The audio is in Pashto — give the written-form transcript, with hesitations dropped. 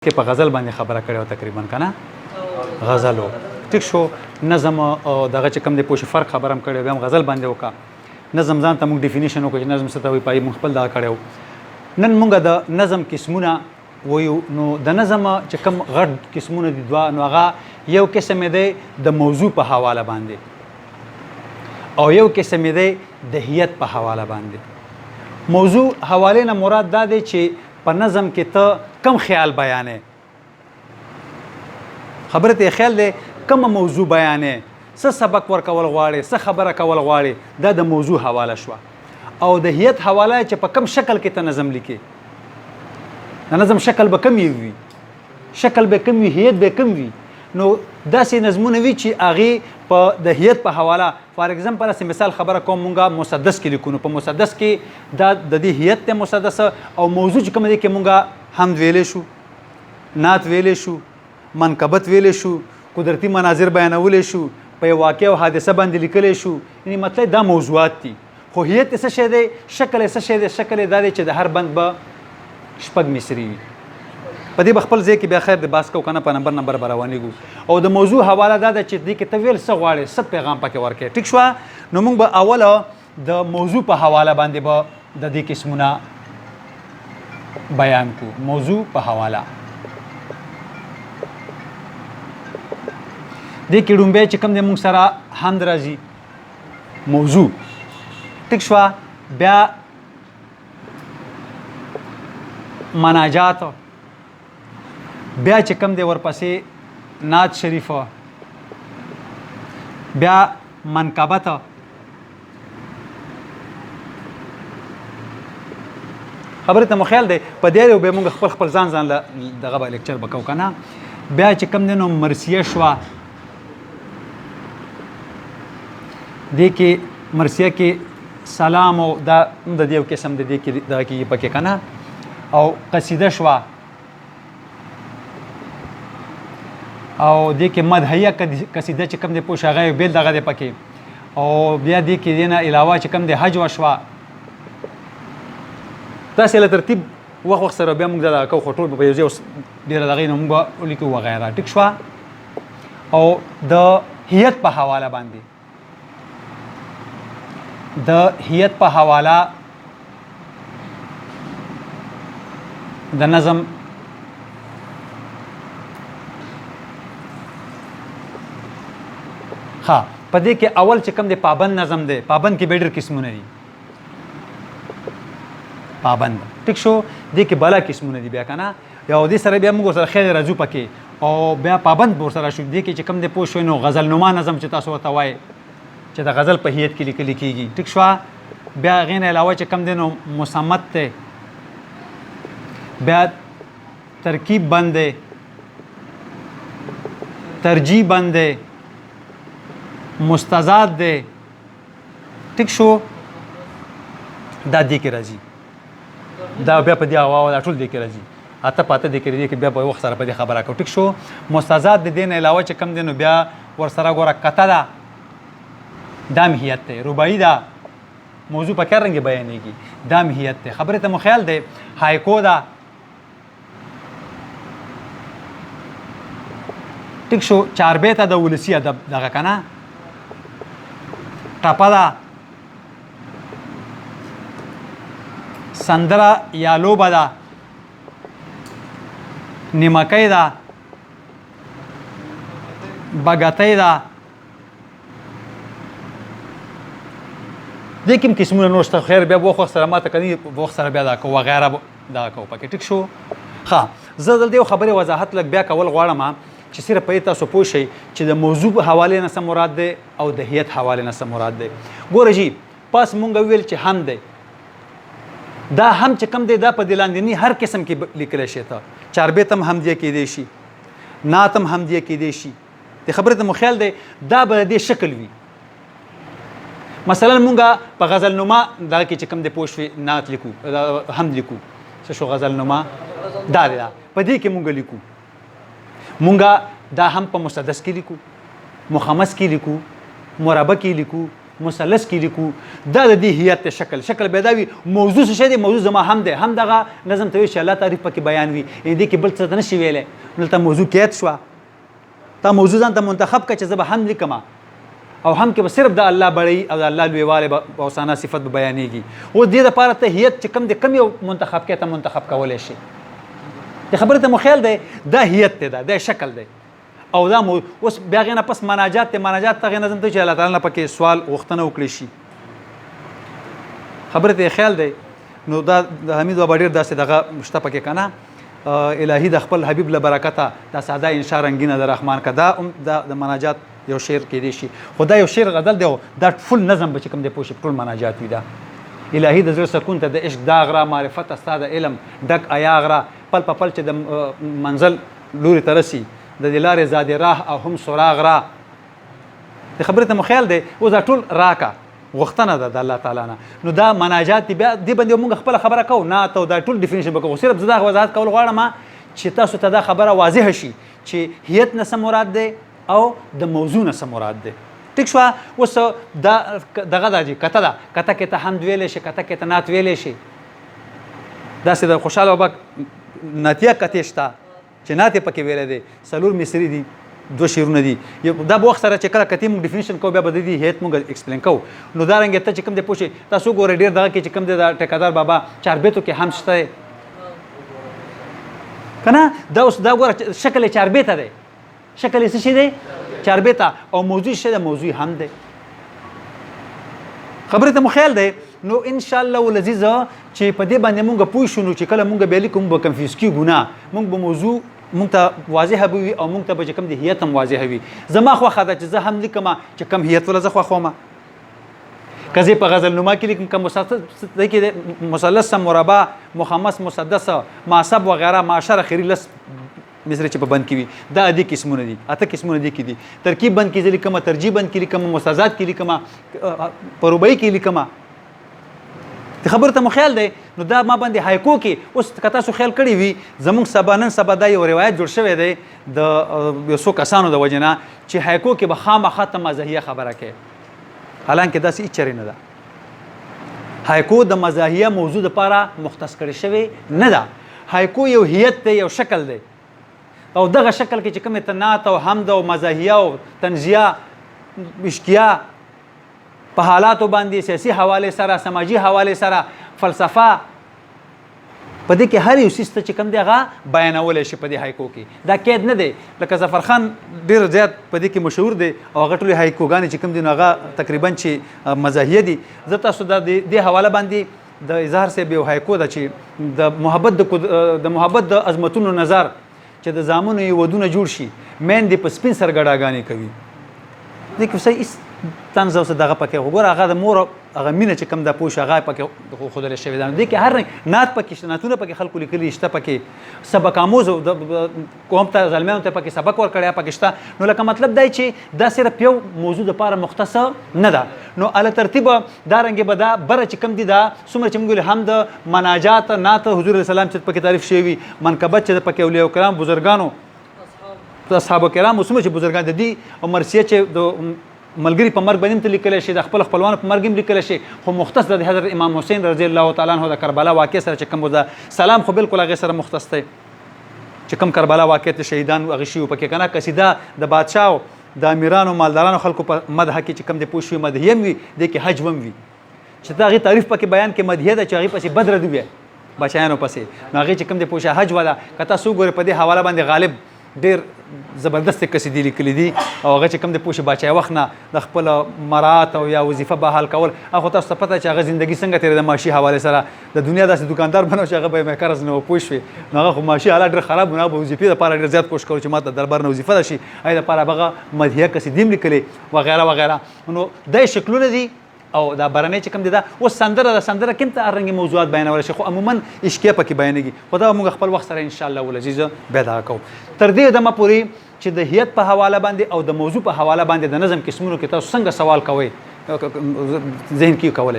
کې په غزل باندې خبره کړې و تقریبا کنه غزلو ټیک شو نظم او دغه چې کوم د پوښ فرق خبره هم کړې و غزل باندې وکا نظم ځان ته موږ ډیفینیشن وکړو چې نظم څه ته وایي پای موږ خپل دا کړو نن موږ د نظم قسمونه وایو نو د نظم چې کوم غټ قسمونه دي دوا نو هغه یو قسم دی د موضوع په حواله باندې او یو قسم دی د هیئت په حواله باندې موضوع حواله نه مراد دا دی چې په نظم کې ته کم خیال بیانې خبره ته خیال دی کوم موضوع بیانې څه سبق ورکول غواړي څه خبره کول غواړي دا د موضوع حواله شو او د هیئت حواله چې په کم شکل کې ته نظم لیکي د نظم شکل به کم وي شکل به کم وي هیئت به کم وي نو داسې نظمونه وي چې هغې په د هیئت په حواله فار ایگزامپل اسې مثال خبره کوم مونږه مسدس کې لیکو نو په مسدس کې دا د دې هیئت ته مسدس او موضوع چې کوم دی کې مونږه حمد ویلی شو نعت ویلی شو منقبت ویلی شو قدرتي مناظر بیانولی شو په یو واقع او حادثه باندې لیکلی شو یعنی مطلب دا موضوعات دي خو هیئت څه شی دی شکل څه شی دی شکل دا دی چې د هر بند به شپږ مصري وي په دې خپل ځای کې بیا خیر د باس کو کنه په نمبر روانېږو او د موضوع حواله دا ده چې دې کې ته ویل څه غواړې څه پیغام پکې ورکړې ټیک شوه نو موږ به اوله د موضوع په حواله باندې به د دې قسمونه بیان کو موضوع په حواله دې کې ډومبی چې کوم دی موږ سره حمد راځي موضوع ټیک شوه بیا مناجات بیا چې کوم دی ورپسې نعت شریفه بیا منقبت خبره ته مو خیال دی په دې یو به موږ خپل ځان دغه به لیکچر وکړو که نه بیا چې کوم دی نو مرثیه شوه دې کې مرثیه کې سلام او دا د دې یو قسم د دې کې دغه کې پکې که نه او قصیده شوه او دې کې مدحیه قصیده چې کوم دی پوښ هغه بیل دغه دی پکې او بیا دې کې دې نه علاوه چې کوم دی حج وشوه داسې له ترتیب وخت سره بیا موږ دغه کوو خو ټول په یو ځای ډېره دغې نه موږ به ولیکو وغیره ټیک شوه او د هیئت په حواله باندې د هیئت په حواله د نظم ها په دې کې اول چې کوم دی پابند نظم دی پابند کې به ډېر قسمونه دي پابند ټیک شو دې کې بلا قسمونه دي بیا که نه یا دې سره بیا موږ ورسره خیر راځو پکې او بیا پابند به ورسره شو دې کې چې کوم دی پوه شوی نو غزل نما نظم چې تاسو ورته وایي چې د غزل په هیئت کې لیکلی کېږي ټیک شوه بیا هغې نه علاوه چې کوم دی نو مصمت دی بیا ترکیب بند دی ترجیح بند دی مستزاد دی ټیک شو دا دې کې راځي دا بیا په دې هوا دا ټول دې کې راځي اته پاته دې کې بیا په وخت سره په دې خبره کوو ټیک شو مستزاد د دې نه علاوه چې کوم دی نو بیا ورسره ګوره کته ده دا هیئت دی رباعي ده موضوع په کار رنګ بیانېږي دا هیئت دی خبرې ته مو خیال دی هایکو ده ټیک شو چاربیته د ولسي ادب دغه که نه ټپه ده سندره یا لوبه ده نیمکۍ ده بګتۍ ده دې کوم قسمونه نور شته خیر بیا وخت سره ماته کوي وخت سره بیا دا کوو وغیره دا کوو پکې ټیک شو ښه زه دلته یو خبرې وضاحت لږ بیا کول غواړم چې صرف په تاسو پوه شئ چې د موضوع په حواله نه څه مراد دی او د هیئت حواله نه څه مراد دی ګوره جي پاس مونږ ویل چې هم دی دا هم چې کم دی دا په دلاندنی هر قسم کې لیکلی شي ته چاربیت هم همدیه کېدی شي نعت هم همدیه کېدی شي د خبرې ته مو خیال دی دا به د دې شکل وي مثلا مونږ په غزل نما دا کې چې کوم دی پوه شوې نعت لیکو حمد لیکو څه شو غزل نما دا دی په دې کې مونږ لیکو مونږ دا هم په مسدس کې لیکو مخمس کې لیکو مربع کې لیکو مثلث کې لیکو دا د دې هیئت شکل به دا وي موضوع څه شی دی موضوع زما هم دی هم دغه نظم ته وایي چې الله تعریف پکې بیان وي دې کې بل څه ته نشي ویلی دلته موضوع قید شوه تا موضوع ځان ته منتخب کړه چې زه به هم لیکم او هم کې به صرف د الله بړی او د الله لویوالی او ثنا صفت به بیانېږي اوس دې دپاره ته هیئت چې کوم دی کم یو منتخب کې ته منتخب کولی شي د خبرې ته مو خیال دی دا هیئت دی دا شکل دی او دا اوس بیا هغې نه پس مناجات دی مناجات ته هغې نظم ته چې الله تعالی نه پکې سوال غوښتنه وکړی شي خبرې ته یې خیال دی نو دا د حمید بابا ډېر داسې دغه شته پکې که نه الهي د خپل حبیب له برکته دا ساده انشا رنګینه د رحمان که دا د مناجات یو شعر کېدی شي خو دا یو شعر غزل دی دا فل نظم به چې کوم دی پوه شي ټول مناجات وي دا الهي د زړه سکون ته د عشق داغ را معرفت ستا د علم ډک ایاغ را پل په پل چې د منزل لوري ته رسي د دې لارې زادې راه او هم سراغ را د خبرې ته مو خیال دی اوس دا ټول راکه غوښتنه ده د الله تعالی نه نو دا مناجات دي بیا دې باندې موږ خپله خبره کوو نه ته دا ټول ډیفینیشن به کوو صرف زه دا وضاحت کول غواړم چې تاسو ته دا خبره واضحه شي چې هیئت نه څه مراد دی او د موضوع نه څه مراد دی ټیک شوه اوس دا دغه دا چې کته ده کته کې ته حمد ویلی شي کته کې ته نعت ویلی شي داسې د خوشحاله بابا نعتیه کتې شته چې نعت یې پکې ویلی دی څلور مصري دي 2 شعرونه دي دا به وخت سره چې کله کتې موږ ډیفینیشن کوو بیا به د دې هیئت موږ ایکسپلین کوو نو دا رنګې ته چې کوم دی پوه شئ تاسو ګورئ ډېر دغه کې چې کوم دی د ټیکادار بابا چاربیتو کې هم شته دی که نه دا اوس دا ګوره شکل یې چاربیته دی شکل یې څه شی دی چاربیته او موضوع شی دی موضوع هم دی خبرې ته مو خیال دی نو انشاءالله العزیز چې په دې باندې مونږ پوه شو نو چې کله مونږ بیا لیکو مونږ به کنفیوز کېږو نه مونږ به موضوع مونږ ته واضحه به وي او مونږ ته به چې کوم د هیئت هم واضحه وي زما خوښه ده چې زه هم لیکم چې کم هیئت وله زه خوښوم که زه په غزل نما کې لیکم که مثلث مربع مخمس مسدس معصب وغیره معاشر خیري لس مصري چې په بند کې وي دا ادي قسمونه دي اته قسمونه دي کې دي ترکیب بند کې لیکم ترجیب بند کې لیکم مستزاد کې لیکم پروبای کې لیکم د خبرې ته مو خیال دی نو دا ما باندې هایکو کې اوس که تاسو خیال کړی وي زموږ نن سبا دا یو روایت جوړ شوی دی د یو څو کسانو د وجې نه چې هایکو کې به خامخا ته مزاحیه خبره کوي حالانکه داسې هېڅ چرې نه ده هایکو د مزاحیه موضوع دپاره مختص کړی شوی نه ده هایکو یو هیئت دی یو شکل دی او دغه شکل کې چې کومې ته نعت او حمد او مزاحیه او تنزیه اشکیه په حالاتو باندې سیاسي حوالې سره سماجي حوالې سره فلسفه په دې کې هر یو څیز ته چې کوم دی هغه بیانولی شي په دې هایکو کې دا قید نه دی لکه ظفرخان ډېر زیات په دې کې مشهور دی او هغه ټولې هایکوګانې چې کوم دي نو هغه تقریبا چې مزاحیه دي زه تاسو د دې حواله باندې د اظهار صاحب یو هایکو ده چې د محبت د عظمتونو نظر چې د زامنو یې ودونه جوړ شي میندې په سپین سر ګډاګانې کوي دې کې صحیح طنز او دغه پکې وګوره هغه د مور هغه مینه چې کوم د پوه شي هغه پکې ښودلی شوې ده نو دې کې هر رنګ نعت پکې شته نعتونه پکې خلکو لیکلي شته پکې سبق آموز قوم ته زلمیانو ته پکې سبق ورکړی پکې شته نو لکه مطلب دی چې دا صرف یو موضوع دپاره مختص نه ده نو علی ترتیبه دا رنګې به دا بره چې کوم دي دا څومره چې موږ هم د مناجات نعت حضور علیه السلام چې پکې تعریف شوي وي منقبت چې پکې اولیاء کرام بزرګانو اصحاب کرامو څومره چې بزرګان د دې او مرثیه چې د ملګری په مرګ باندې هم لیکلی شي د خپل خپلوانو په مرګ هم لیکلی شي خو مختص د حضرت امام حسین رضی الله تعالی عنه د کربلا واقع سره چې کوم د سلام خو بالکل هغې سره مختص دی چې کوم کربلا واقع ته شهیدان هغې شوي پکې که نه قصیده د بادشاهو د امیرانو مالدارانو خلکو په مدحه کې چې کوم د پوه شوي مدحیه هم وي دې کې حجم هم وي چې ته هغې تعریف پکې بیان کې مدحیه ده چې هغې پسې بدره دي وی بادشاهانو پسې نو هغې چې کوم د پوه شي حج وله که تاسو وګورئ په دې حواله باندې غالب ډېر زبردست قصیدې لیکلي دي او هغه چې کوم د پوه شي بادشاهي وخت نه د خپل مراعات او یا وظیفه بحال کول هغه تاسو ته پته چې هغه زندګي څنګه تېرېده د معاشي حوالې سره د دنیا داسې دکاندار بنو چې هغه به یې قرض نه و پوه شوې نو هغه خو معاشي حالات ډېر خراب و نو هغه به وظیفې دپاره ډېر زیات کوشش کول چې ما ته دربار نه وظیفه راشي هغې دپاره به هغه مدحیه قصیدې هم لیکلې وغیره وغیره نو دا شکلونه دي او دا برنۍ چې کوم دي دا اوس سندره ده سندره کوم ته هر رنګې موضوعات بیانولی شي خو عموما اشکیه پکې بیانېږي خو دا موږ خپل وخت سره انشاءالله العزیز بیا دغه کوو تر دې دمه پورې چې د هیئت په حواله باندې او د موضوع په حواله باندې د نظم قسمونو کې تاسو څنګه سوال کوئ ذهن کې کولی شئ